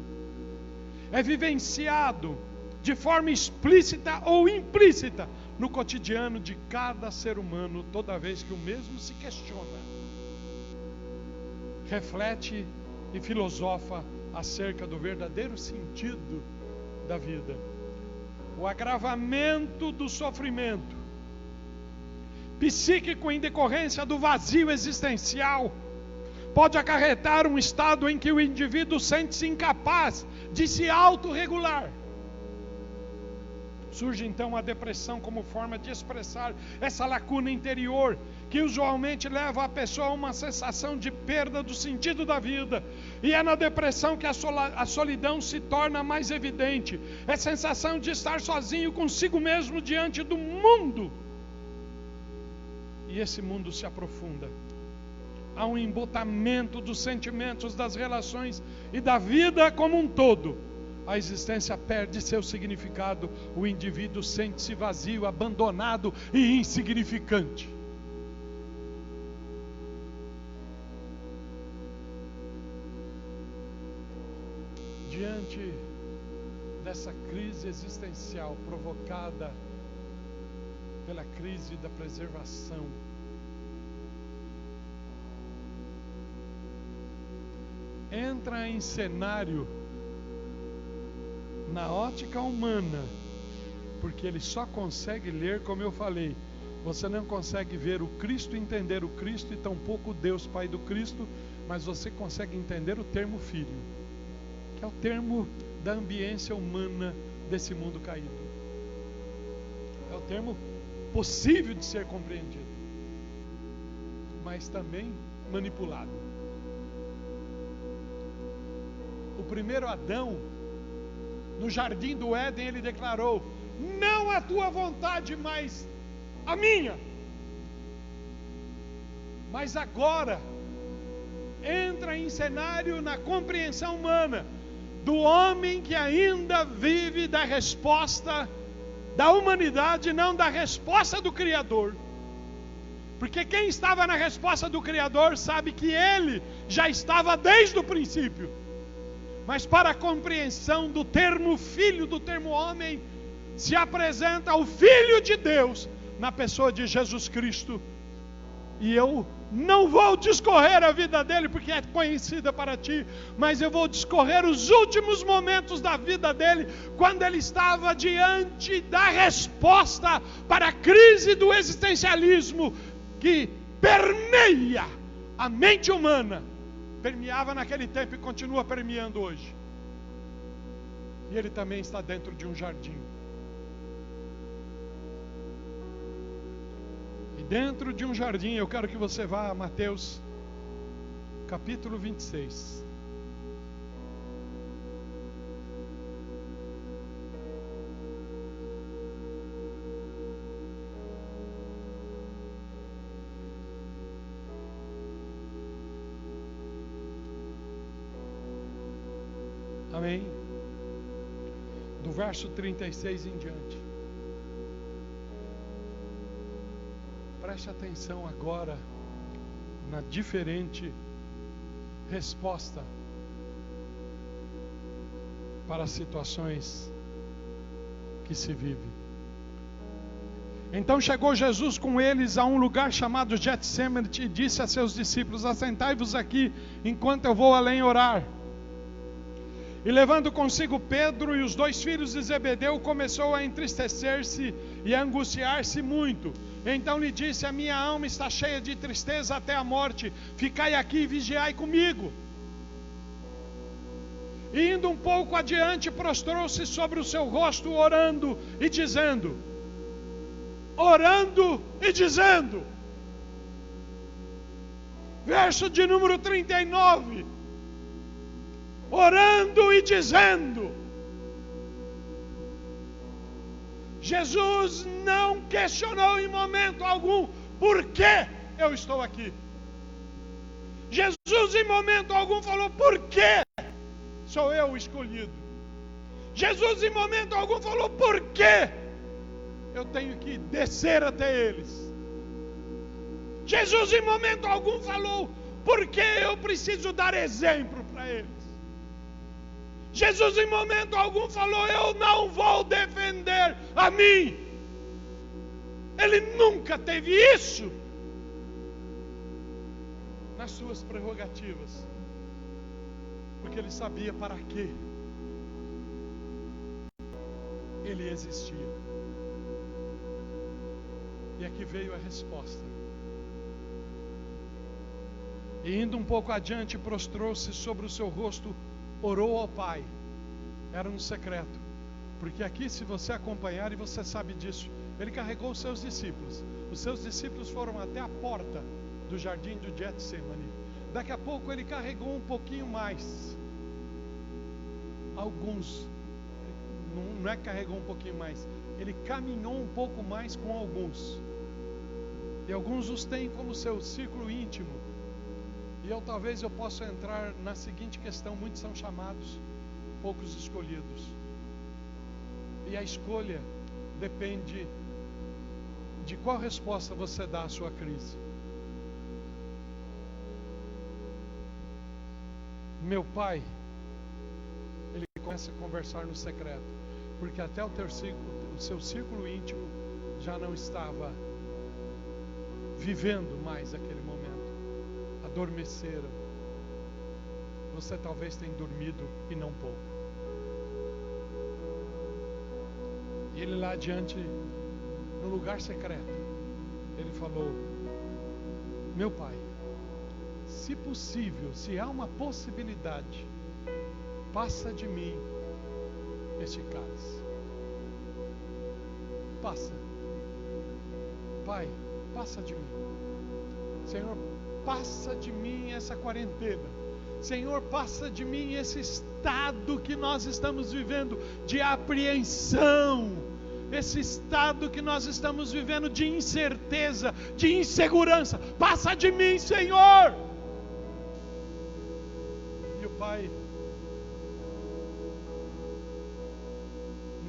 É vivenciado de forma explícita ou implícita no cotidiano de cada ser humano, toda vez que o mesmo se questiona, reflete e filosofa acerca do verdadeiro sentido da vida. O agravamento do sofrimento psíquico em decorrência do vazio existencial pode acarretar um estado em que o indivíduo sente-se incapaz de se autorregular. Surge então a depressão como forma de expressar essa lacuna interior, que usualmente leva a pessoa a uma sensação de perda do sentido da vida. E é na depressão que a solidão se torna mais evidente. É a sensação de estar sozinho consigo mesmo diante do mundo. E esse mundo se aprofunda. Há um embotamento dos sentimentos, das relações e da vida como um todo. A existência perde seu significado, o indivíduo sente-se vazio, abandonado e insignificante. Diante dessa crise existencial provocada pela crise da preservação, entra em cenário na ótica humana, porque ele só consegue ler, como eu falei, você não consegue ver o Cristo, entender o Cristo, e tampouco Deus Pai do Cristo, mas você consegue entender o termo filho, que é o termo da ambiência humana desse mundo caído. É o termo possível de ser compreendido, mas também manipulado. O primeiro Adão, no jardim do Éden, ele declarou: não a tua vontade, mas a minha. Mas agora entra em cenário na compreensão humana do homem que ainda vive da resposta da humanidade, não da resposta do Criador. Porque quem estava na resposta do Criador sabe que ele já estava desde o princípio. Mas para a compreensão do termo filho, do termo homem, se apresenta o Filho de Deus na pessoa de Jesus Cristo. E eu não vou discorrer a vida dele porque é conhecida para ti, mas eu vou discorrer os últimos momentos da vida dele, quando ele estava diante da resposta para a crise do existencialismo que permeia a mente humana. Permeava naquele tempo e continua permeando hoje. E ele também está dentro de um jardim. E dentro de um jardim, eu quero que você vá a Mateus, capítulo 26. Amém? Do verso 36 em diante. Preste atenção agora na diferente resposta para as situações que se vive. Então chegou Jesus com eles a um lugar chamado Getsêmani e disse a seus discípulos: assentai-vos aqui enquanto eu vou além orar. E levando consigo Pedro e os 2 filhos de Zebedeu, começou a entristecer-se e a angustiar-se muito. Então lhe disse: a minha alma está cheia de tristeza até a morte, ficai aqui e vigiai comigo. E indo um pouco adiante, prostrou-se sobre o seu rosto, orando e dizendo, verso de número 39, orando e dizendo. Jesus não questionou em momento algum por que eu estou aqui. Jesus em momento algum falou: por que sou eu o escolhido? Jesus em momento algum falou: por que eu tenho que descer até eles? Jesus em momento algum falou: por que eu preciso dar exemplo para eles? Jesus em momento algum falou: eu não vou defender a mim. Ele nunca teve isso nas suas prerrogativas, porque ele sabia para quê ele existia. E aqui veio a resposta. E indo um pouco adiante, prostrou-se sobre o seu rosto, orou ao Pai. Era no secreto. Porque aqui, se você acompanhar, e você sabe disso, ele carregou os seus discípulos. Os seus discípulos foram até a porta do jardim do Getsêmani. Daqui a pouco ele carregou um pouquinho mais. Alguns, não é que carregou um pouquinho mais, ele caminhou um pouco mais com alguns. E alguns os têm como seu círculo íntimo. E talvez eu possa entrar na seguinte questão: muitos são chamados, poucos escolhidos. E a escolha depende de qual resposta você dá à sua crise. Meu pai, ele começa a conversar no secreto, porque até o seu círculo íntimo já não estava vivendo mais aquele momento. Adormeceram. Você talvez tenha dormido e não pouco. E ele lá adiante, no lugar secreto, ele falou: meu pai, se possível, se há uma possibilidade, passa de mim este cálice. Passa. Pai, passa de mim. Senhor, passa de mim essa quarentena. Senhor, passa de mim esse estado que nós estamos vivendo de apreensão, esse estado que nós estamos vivendo de incerteza, de insegurança. Passa de mim, Senhor. E o pai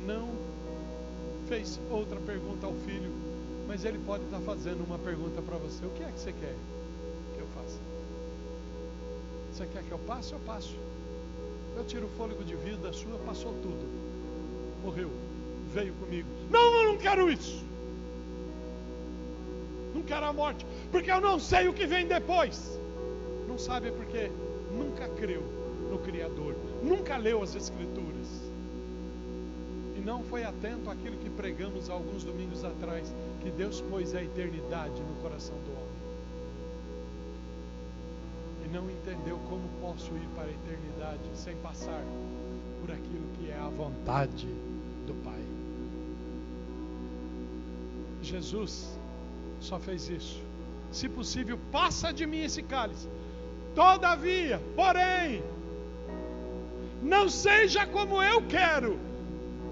não fez outra pergunta ao filho, mas ele pode estar fazendo uma pergunta para você: o que é que você quer que eu faça? Você quer que eu passe? Eu passo. Eu tiro o fôlego de vida sua, passou tudo, morreu, veio comigo. Não, eu não quero isso. Não quero a morte, porque eu não sei o que vem depois. Não sabe porque nunca creu no Criador, nunca leu as Escrituras, e não foi atento àquilo que pregamos alguns domingos atrás, que Deus pôs a eternidade no coração do homem. E não entendeu como posso ir para a eternidade sem passar por aquilo que é a vontade do Pai. Jesus só fez isso: se possível, passa de mim esse cálice. Todavia, porém, não seja como eu quero.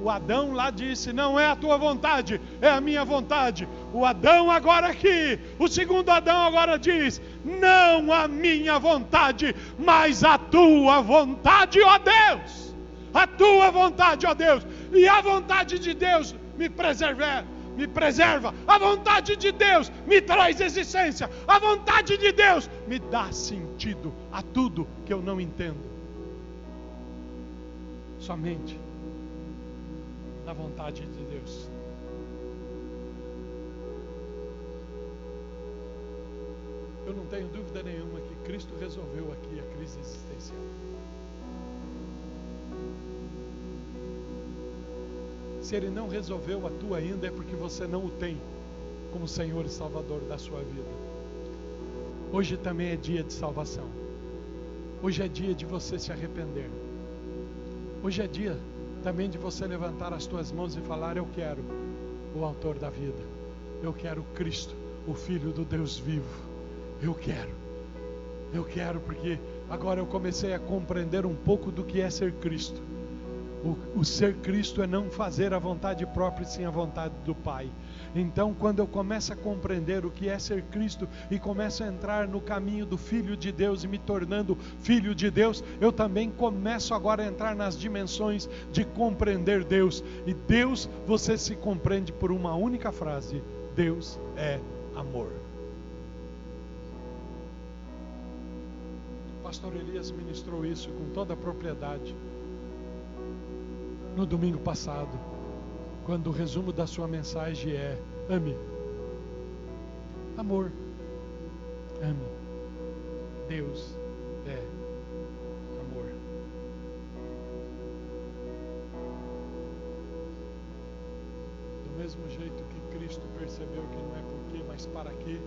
O Adão lá disse: não é a tua vontade, é a minha vontade. O Adão agora aqui, o segundo Adão agora diz: não a minha vontade, mas a tua vontade, ó Deus. a tua vontade, ó Deus. E a vontade de Deus me preserva. A vontade de Deus me traz existência. A vontade de Deus me dá sentido a tudo que eu não entendo. Somente na vontade de Deus. Eu não tenho dúvida nenhuma que Cristo resolveu aqui a crise existencial. Se Ele não resolveu a tua ainda, é porque você não o tem como Senhor e Salvador da sua vida. Hoje também é dia de salvação. Hoje é dia de você se arrepender. Hoje é dia também de você levantar as tuas mãos e falar: eu quero o autor da vida. Eu quero Cristo, o Filho do Deus vivo. Eu quero porque agora eu comecei a compreender um pouco do que é ser Cristo. O ser Cristo é não fazer a vontade própria, sim a vontade do Pai. Então, quando eu começo a compreender o que é ser Cristo e começo a entrar no caminho do Filho de Deus e me tornando Filho de Deus, eu também começo agora a entrar nas dimensões de compreender Deus. E Deus, você se compreende por uma única frase: Deus é amor. O pastor Elias ministrou isso com toda a propriedade no domingo passado, quando o resumo da sua mensagem é: ame. Amor. Ame. Deus é amor. Do mesmo jeito que Cristo percebeu que não é por quê, mas para quê,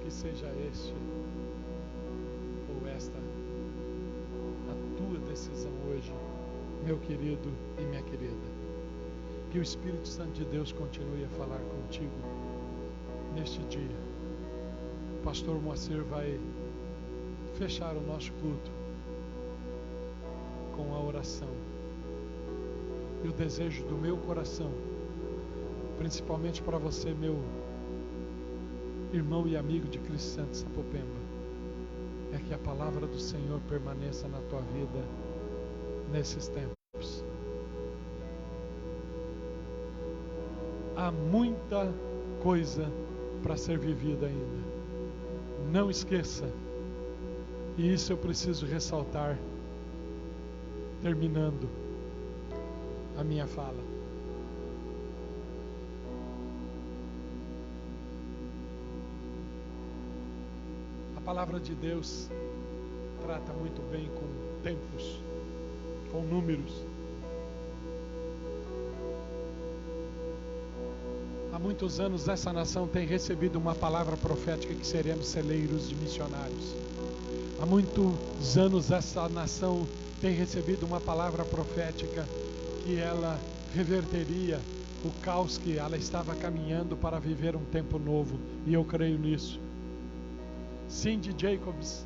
que seja este ou esta a tua decisão hoje, meu querido e minha querida. Que o Espírito Santo de Deus continue a falar contigo neste dia. O pastor Moacir vai fechar o nosso culto com a oração. E o desejo do meu coração, principalmente para você, meu irmão e amigo de Cristo Santo Sapopemba, é que a palavra do Senhor permaneça na tua vida nesses tempos. Há muita coisa para ser vivida ainda. Não esqueça, e isso eu preciso ressaltar, terminando a minha fala. A palavra de Deus trata muito bem com tempos, com números. Há muitos anos essa nação tem recebido uma palavra profética que seremos celeiros de missionários. Há muitos anos essa nação tem recebido uma palavra profética que ela reverteria o caos que ela estava caminhando para viver um tempo novo, e eu creio nisso. Cindy Jacobs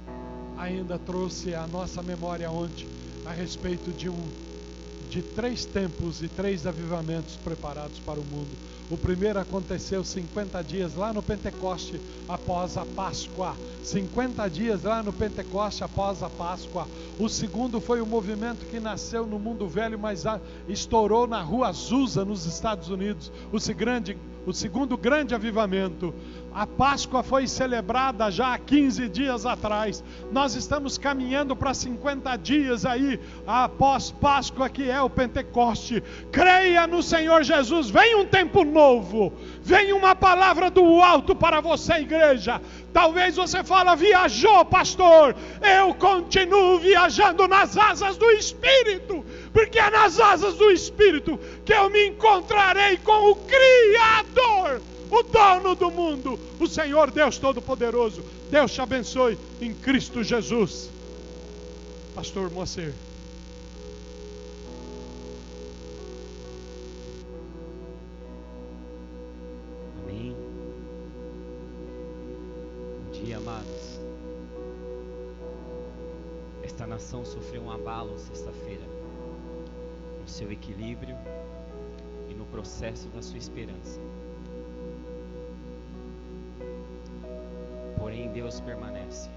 ainda trouxe à nossa memória ontem a respeito de 3 tempos e 3 avivamentos preparados para o mundo. O primeiro aconteceu 50 dias lá no Pentecoste após a Páscoa. 50 dias lá no Pentecoste após a Páscoa. O segundo foi o movimento que nasceu no mundo velho, mas estourou na Rua Azusa, nos Estados Unidos. O segundo grande avivamento. A Páscoa foi celebrada já há 15 dias atrás. Nós estamos caminhando para 50 dias aí, após Páscoa, que é o Pentecoste. Creia no Senhor Jesus. Vem um tempo novo. Vem uma palavra do alto para você, igreja. Talvez você fala: viajou, pastor. Eu continuo viajando nas asas do Espírito. Porque é nas asas do Espírito que eu me encontrarei com o Criador, o dono do mundo, o Senhor Deus Todo-Poderoso. Deus te abençoe em Cristo Jesus. Pastor Moacir. Amém. Bom dia, amados. Esta nação sofreu um abalo sexta-feira no seu equilíbrio e no processo da sua esperança. Porém, Deus permanece.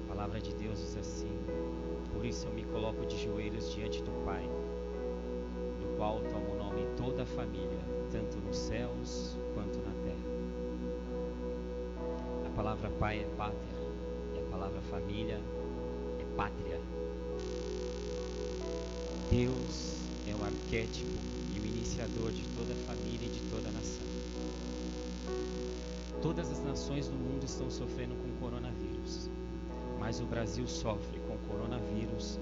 A palavra palavra de Deus diz assim: por isso eu me coloco de joelhos diante do Pai, do qual tomo o nome toda a família, tanto nos céus quanto na terra. A palavra pai é pátria, e a palavra família é pátria. Deus é o arquétipo e o iniciador de toda a família e de toda a nação. Todas as nações do mundo estão sofrendo com o coronavírus, mas o Brasil sofre com o coronavírus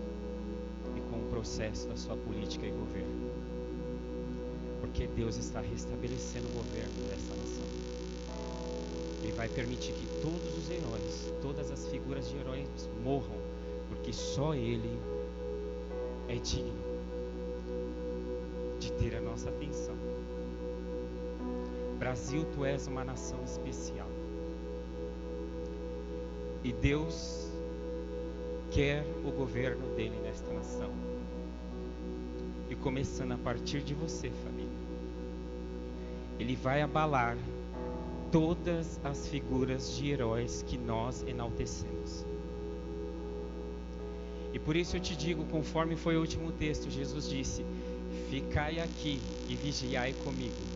e com o processo da sua política e governo, porque Deus está restabelecendo o governo dessa nação. Ele vai permitir que todos os heróis, todas as figuras de heróis morram, porque só Ele é digno de ter a nossa atenção. Brasil, tu és uma nação especial. E Deus quer o governo dele nesta nação. E começando a partir de você, família, Ele vai abalar todas as figuras de heróis que nós enaltecemos. E por isso eu te digo, conforme foi o último texto, Jesus disse: ficai aqui e vigiai comigo.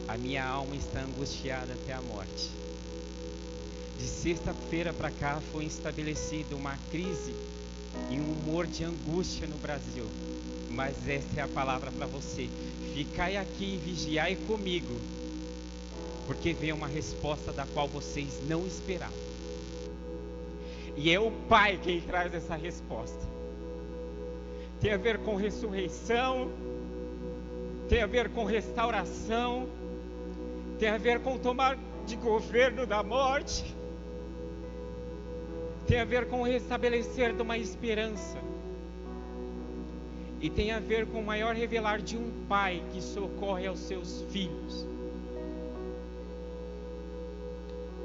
A minha alma está angustiada até a morte. De sexta-feira para cá foi estabelecida uma crise e um humor de angústia no Brasil. Mas esta é a palavra para você: ficai aqui e vigiai comigo, porque vem uma resposta da qual vocês não esperavam. E é o Pai quem traz essa resposta. Tem a ver com ressurreição, tem a ver com restauração, tem a ver com tomar de governo da morte, tem a ver com o restabelecer de uma esperança, e tem a ver com o maior revelar de um pai que socorre aos seus filhos.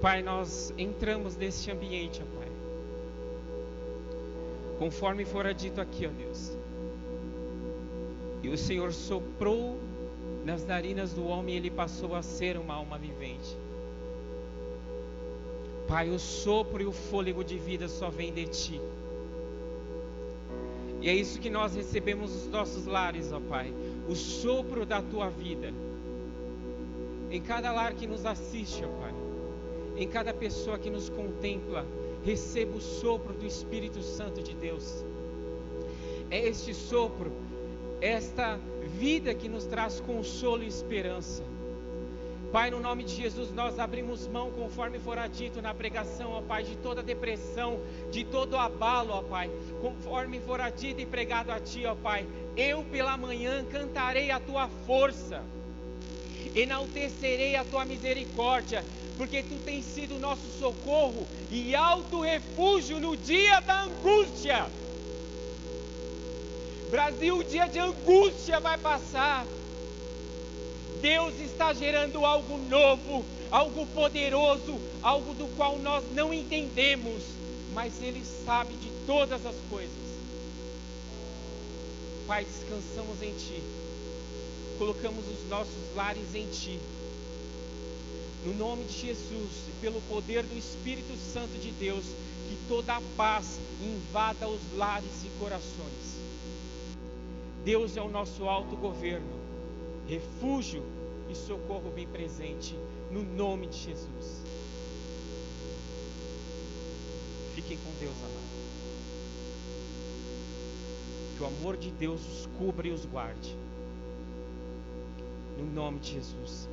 Pai, nós entramos neste ambiente, ó Pai, conforme fora dito aqui, ó Deus, e o Senhor soprou nas narinas do homem, ele passou a ser uma alma vivente. Pai, o sopro e o fôlego de vida só vem de Ti. E é isso que nós recebemos nos nossos lares, ó Pai, o sopro da Tua vida. Em cada lar que nos assiste, ó Pai, em cada pessoa que nos contempla, receba o sopro do Espírito Santo de Deus. É este sopro, esta vida que nos traz consolo e esperança. Pai, no nome de Jesus, nós abrimos mão, conforme fora dito na pregação, ó Pai, de toda depressão, de todo abalo, ó Pai, conforme fora dito e pregado a Ti, ó Pai. Eu pela manhã cantarei a Tua força, enaltecerei a Tua misericórdia, porque Tu tens sido nosso socorro e alto refúgio no dia da angústia. Brasil, o dia de angústia vai passar. Deus está gerando algo novo, algo poderoso, algo do qual nós não entendemos, mas Ele sabe de todas as coisas. Pai, descansamos em Ti, colocamos os nossos lares em Ti, no nome de Jesus e pelo poder do Espírito Santo de Deus, que toda a paz invada os lares e corações. Deus é o nosso alto governo, refúgio e socorro bem presente, no nome de Jesus. Fiquem com Deus, amado. Que o amor de Deus os cubra e os guarde, no nome de Jesus.